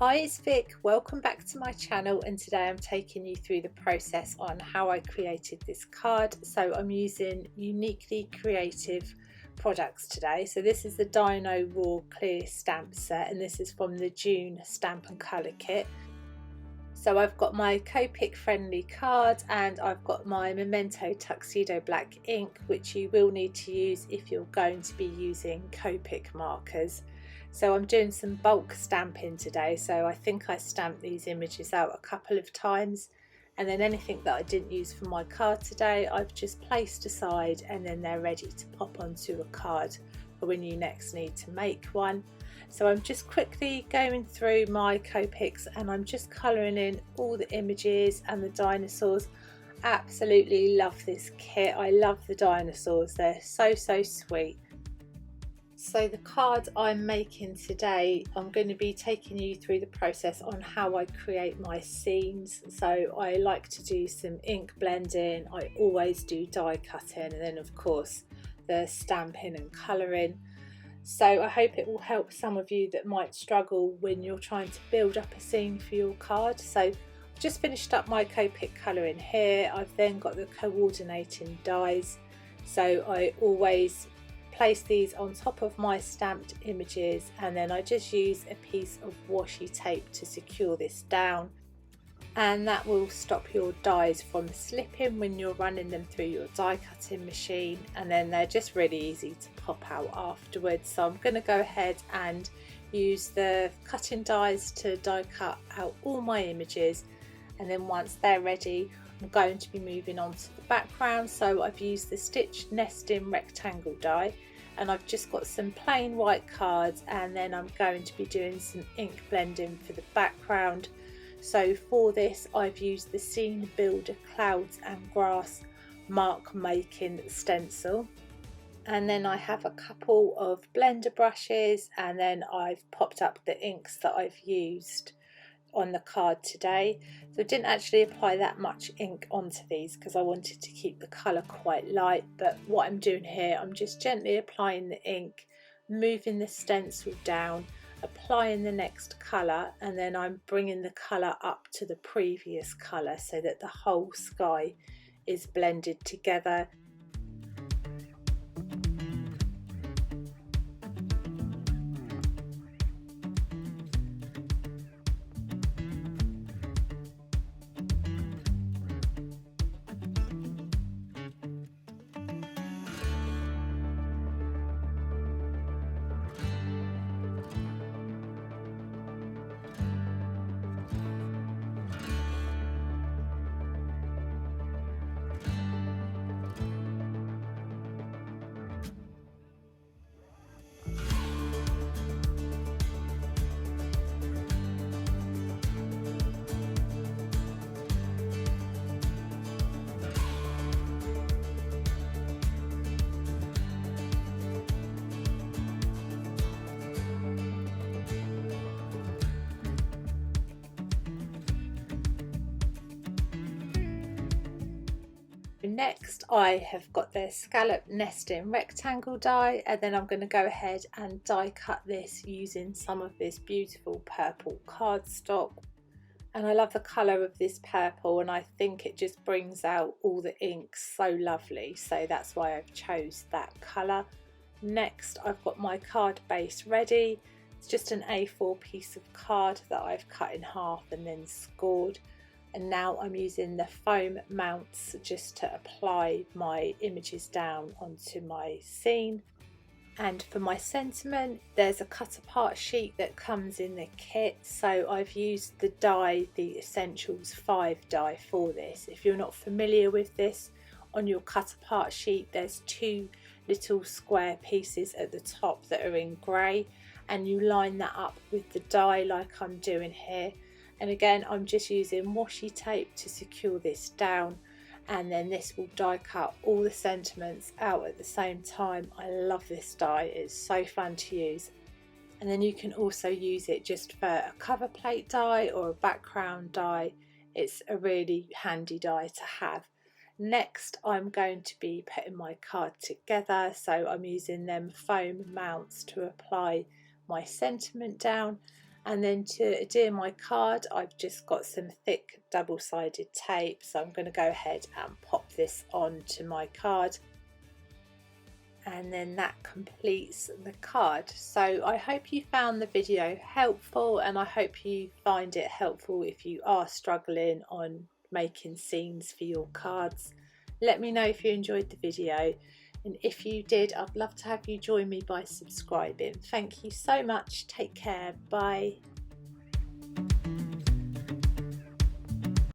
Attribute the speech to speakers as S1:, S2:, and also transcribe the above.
S1: Hi, it's Vic. Welcome back to my channel, and today I'm taking you through the process on how I created this card. So I'm using uniquely creative products today. So this is the Dino Raw Clear Stamp Set, and this is from the June Stamp and Colour Kit. So I've got my Copic friendly card, and I've got my Memento Tuxedo Black ink, which you will need to use if you're going to be using Copic markers. So I'm doing some bulk stamping today, so I think I stamped these images out a couple of times, and then anything that I didn't use for my card today I've just placed aside, and then they're ready to pop onto a card for when you next need to make one. So I'm just quickly going through my Copics and I'm just colouring in all the images and the dinosaurs. Absolutely love this kit. I love the dinosaurs, they're so sweet. So the card I'm making today, I'm going to be taking you through the process on how I create my scenes. So I like to do some ink blending, I always do die cutting, and then of course the stamping and colouring. So I hope it will help some of you that might struggle when you're trying to build up a scene for your card. So I've just finished up my Copic colouring here. I've then got the coordinating dies. So I always place these on top of my stamped images, and then I just use a piece of washi tape to secure this down, and that will stop your dies from slipping when you're running them through your die cutting machine, and then they're just really easy to pop out afterwards. So I'm going to go ahead and use the cutting dies to die cut out all my images, and then once they're ready I'm going to be moving on to the background. So I've used the Stitch Nesting rectangle die, and I've just got some plain white cards, and then I'm going to be doing some ink blending for the background. So for this I've used the Scene Builder Clouds and Grass mark making stencil, and then I have a couple of blender brushes, and then I've popped up the inks that I've used on the card today. So I didn't actually apply that much ink onto these because I wanted to keep the colour quite light, but what I'm doing here, I'm just gently applying the ink, moving the stencil down, applying the next colour, and then I'm bringing the colour up to the previous colour so that the whole sky is blended together. Next I have got the Scallop Nesting rectangle die, and then I'm going to go ahead and die cut this using some of this beautiful purple cardstock. And I love the colour of this purple, and I think it just brings out all the inks so lovely, so that's why I've chose that colour. Next I've got my card base ready. It's just an A4 piece of card that I've cut in half and then scored. And now I'm using the foam mounts just to apply my images down onto my scene. And for my sentiment, there's a cut apart sheet that comes in the kit, so I've used the die, the Essentials 5 die for this. If you're not familiar with this, on your cut apart sheet there's two little square pieces at the top that are in grey, and you line that up with the die like I'm doing here. And again, I'm just using washi tape to secure this down, and then this will die cut all the sentiments out at the same time. I love this die, it's so fun to use. And then you can also use it just for a cover plate die or a background die. It's a really handy die to have. Next I'm going to be putting my card together, so I'm using them foam mounts to apply my sentiment down. And then to adhere my card, I've just got some thick double-sided tape, so I'm going to go ahead and pop this onto my card, and then that completes the card. So I hope you found the video helpful, and I hope you find it helpful if you are struggling on making scenes for your cards. Let me know if you enjoyed the video, and if you did, I'd love to have you join me by subscribing. Thank you so much. Take care. Bye.